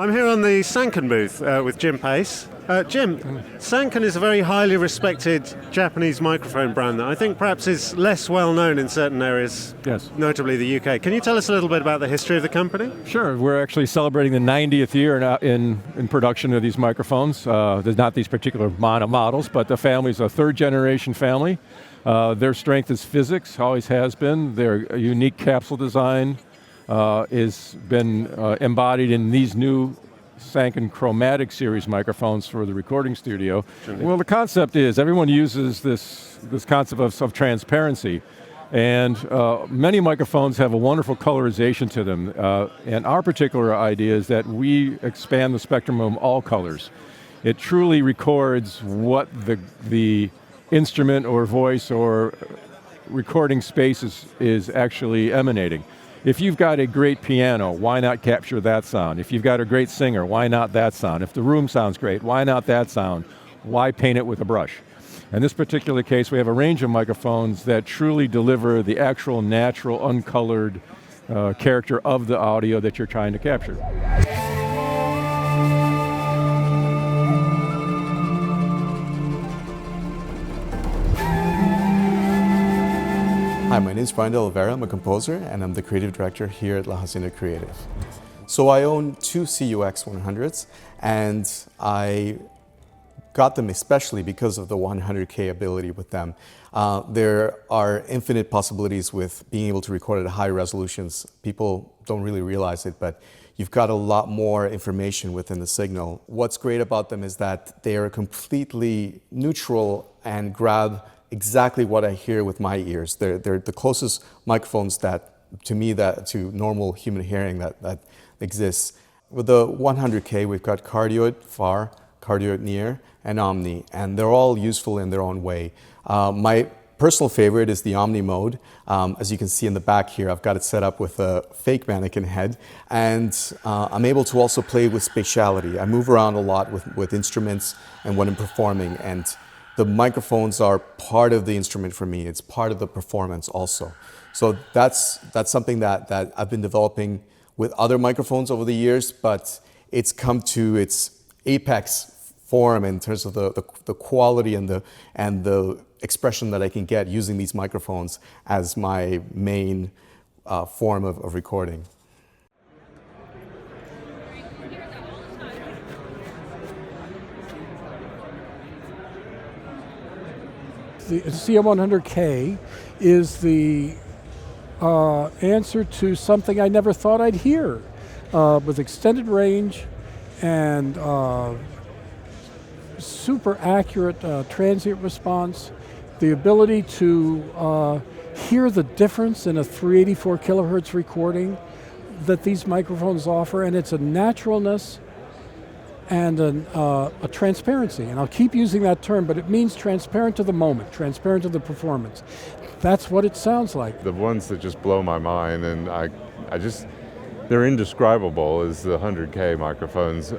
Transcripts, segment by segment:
I'm here on the Sanken booth with Jim Pace. Jim, Sanken is a very highly respected Japanese microphone brand that I think perhaps is less well known in certain areas, yes, notably the UK. Can you tell us a little bit about the history of the company? Sure. We're actually celebrating the 90th year in production of these microphones. There's not these particular models, but the family's a third-generation family. Their strength is physics, always has been. Their unique capsule design has been embodied in these new Sanken Chromatic Series microphones for the recording studio. Well, the concept is everyone uses this concept of transparency, and many microphones have a wonderful colorization to them. And our particular idea is that we expand the spectrum of all colors. It truly records what the instrument or voice or recording space is actually emanating. If you've got a great piano, why not capture that sound? If you've got a great singer, why not that sound? If the room sounds great, why not that sound? Why paint it with a brush? In this particular case, we have a range of microphones that truly deliver the actual natural, uncolored character of the audio that you're trying to capture. Hi, my name is Brian De Oliveira. I'm a composer and I'm the creative director here at La Hacienda Creative. So I own two CUX-100s and I got them especially because of the 100K ability with them. There are infinite possibilities with being able to record at high resolutions. People don't really realize it, but you've got a lot more information within the signal. What's great about them is that they are completely neutral and grab exactly what I hear with my ears. They're the closest microphones to normal human hearing that exists. With the 100K, we've got Cardioid far, Cardioid near, and Omni, and they're all useful in their own way. My personal favorite is the omni-mode. As you can see in the back here, I've got it set up with a fake mannequin head, and I'm able to also play with spatiality. I move around a lot with instruments and when I'm performing, and the microphones are part of the instrument for me. It's part of the performance also. So that's something that I've been developing with other microphones over the years, but it's come to its apex form in terms of the quality and the expression that I can get using these microphones as my main form of recording. The CM100K is the answer to something I never thought I'd hear, with extended range and super accurate transient response, the ability to hear the difference in a 384 kilohertz recording that these microphones offer, and it's a naturalness and a transparency, and I'll keep using that term, but it means transparent to the moment, transparent to the performance. That's what it sounds like. The ones that just blow my mind, and they're indescribable, is the 100K microphones.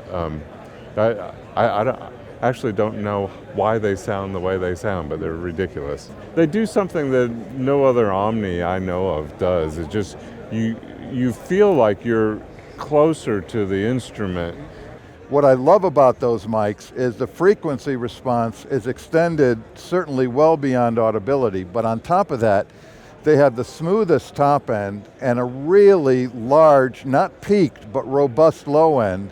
I actually don't know why they sound the way they sound, but they're ridiculous. They do something that no other Omni I know of does. It's just, you feel like you're closer to the instrument. What I love about those mics is the frequency response is extended certainly well beyond audibility, but on top of that, they have the smoothest top end and a really large, not peaked, but robust low end.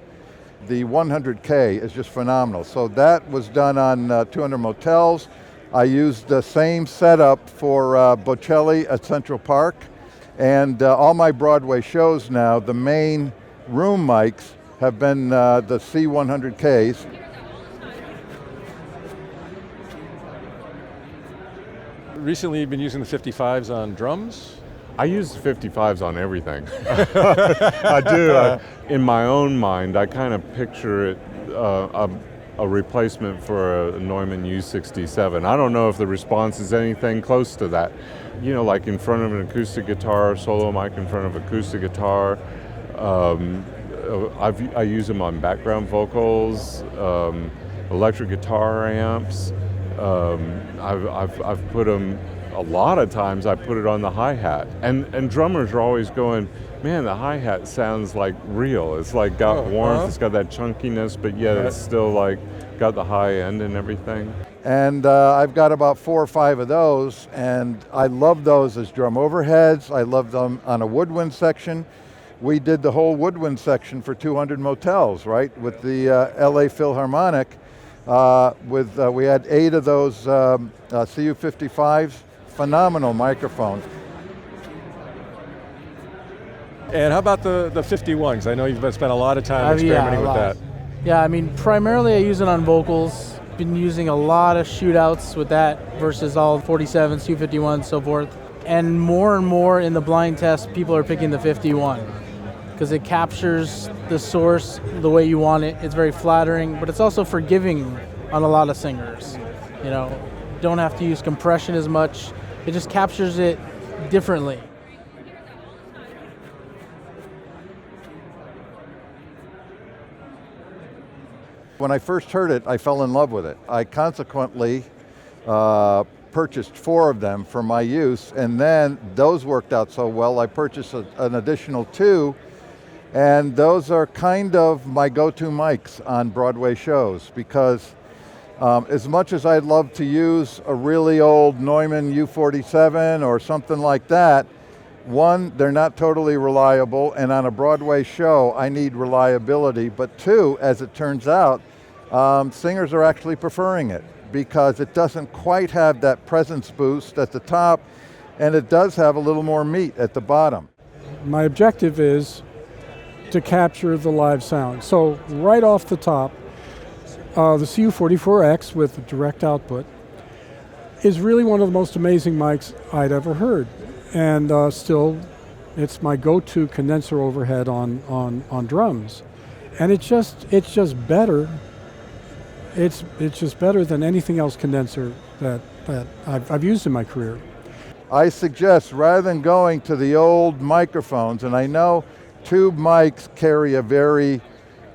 The 100K is just phenomenal. So that was done on 200 Motels. I used the same setup for Bocelli at Central Park, and all my Broadway shows now, the main room mics have been the C100Ks. Recently you've been using the 55s on drums? I use the 55s on everything. I do. In my own mind, I kind of picture it a replacement for a Neumann U67. I don't know if the response is anything close to that. You know, like in front of an acoustic guitar, solo mic in front of acoustic guitar. I use them on background vocals, electric guitar amps. I've put them a lot of times I put it on the hi-hat. And drummers are always going, man, the hi-hat sounds like real. It's like got warmth, it's got that chunkiness, but yet it's still like got the high end and everything. And I've got about 4 or 5 of those, and I love those as drum overheads. I love them on a woodwind section. We did the whole woodwind section for 200 Motels, right, with the LA Philharmonic. We had 8 of those CU55s, phenomenal microphones. And how about the 51? Because I know you've spent a lot of time experimenting with that. Yeah, I mean, primarily I use it on vocals. Been using a lot of shootouts with that versus all 47s, 251s, so forth. And more in the blind test, people are picking the 51 because it captures the source the way you want it. It's very flattering, but it's also forgiving on a lot of singers. You know, don't have to use compression as much. It just captures it differently. When I first heard it, I fell in love with it. I consequently purchased 4 of them for my use, and then those worked out so well, I purchased an additional 2, and those are kind of my go-to mics on Broadway shows, because as much as I'd love to use a really old Neumann U47 or something like that, 1, they're not totally reliable, and on a Broadway show, I need reliability, but 2, as it turns out, singers are actually preferring it because it doesn't quite have that presence boost at the top, and it does have a little more meat at the bottom. My objective is to capture the live sound. So right off the top, the CU44X with direct output is really one of the most amazing mics I'd ever heard. And still, it's my go-to condenser overhead on drums. And it's just better. It's just better than anything else condenser that I've used in my career. I suggest, rather than going to the old microphones, and I know tube mics carry a very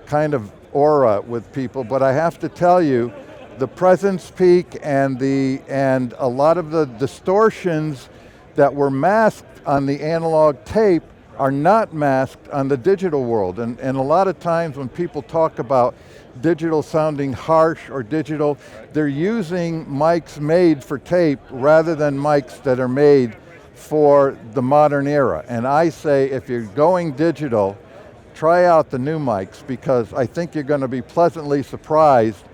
kind of aura with people, but I have to tell you, the presence peak and a lot of the distortions that were masked on the analog tape are not masked on the digital world. And a lot of times when people talk about digital sounding harsh or digital, they're using mics made for tape rather than mics that are made for the modern era. And I say, if you're going digital, try out the new mics, because I think you're going to be pleasantly surprised